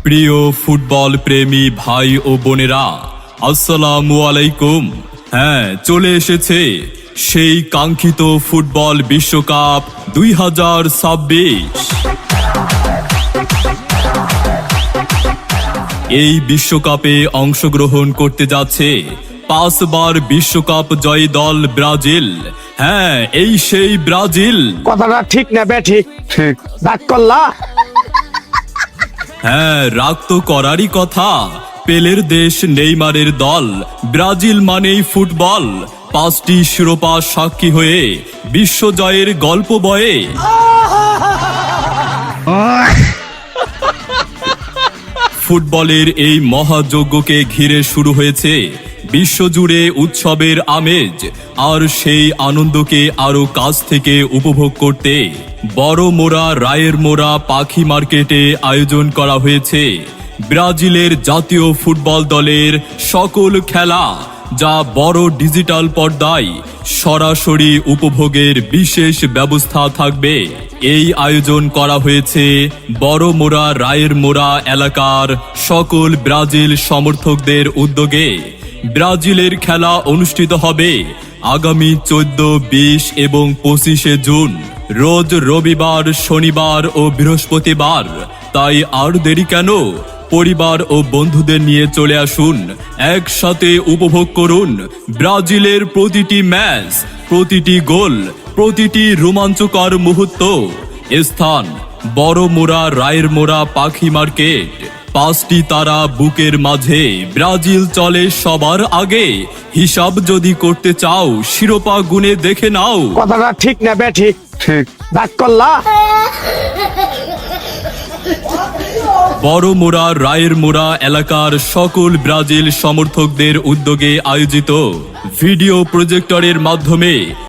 প্রিয় ফুটবল প্রেমী ভাই ও বোনেরা, আসসালামু আলাইকুম। হ্যাঁ, চলে এসেছে সেই কাঙ্ক্ষিত ফুটবল বিশ্বকাপ 2026। এই বিশ্বকাপে অংশগ্রহণ করতে যাচ্ছে 5 বার বিশ্বকাপ জয়ী দল ব্রাজিল। হ্যাঁ, এই সেই ব্রাজিল। কথাটা ঠিক না বে? ঠিক ঠিক ডাক করলা। হ্যাঁ, রাগ তো করারই কথা। পেলের দেশ, নেইমারের দল ব্রাজিল মানেই ফুটবল। 5টি শিরোপা সাক্ষী হয়ে বিশ্বজয়ের গল্প বয়ে। ফুটবলের এই মহাযজ্ঞকে ঘিরে শুরু হয়েছে বিশ্বজুড়ে উৎসবের আমেজ। আর সেই আনন্দকে আরো কাছ থেকে উপভোগ করতে বড় মোড়া রায়ের মোড়া পাখি মার্কেটে আয়োজন করা হয়েছে ব্রাজিলের জাতীয় ফুটবল দলের সকল খেলা, যা বড় ডিজিটাল পর্দায় সরাসরি উপভোগের বিশেষ ব্যবস্থা থাকবে। এই আয়োজন করা হয়েছে বড় মোড়া রায়ের মোড়া এলাকার সকল ব্রাজিল সমর্থকদের উদ্যোগে। ব্রাজিলের খেলা অনুষ্ঠিত হবে আগামী 14, 20 এবং 25 জুন, রোজ রবিবার, শনিবার ও বৃহস্পতিবার। তাই আর দেরি কেন? পরিবার ও বন্ধুদের নিয়ে চলে আসুন, একসাথে উপভোগ করুন ব্রাজিলের প্রতিটি ম্যাচ, প্রতিটি গোল, প্রতিটি রোমাঞ্চকর মুহূর্ত। স্থান বড় মোড়া রায়ের মোড়া পাখি মার্কেট। 5টি তারা বুকের মাঝে, ব্রাজিল চলে সবার আগে। হিসাব যদি করতে চাও, শিরোপা গুনে দেখে নাও। কথাটা ঠিক না বে? ঠিক ঠিক ডাক করলা। বড় মোড়া রায়ের মোড়া এলাকার সকল ব্রাজিল সমর্থকদের উদ্যোগে আয়োজিত ভিডিও প্রজেক্টরের মাধ্যমে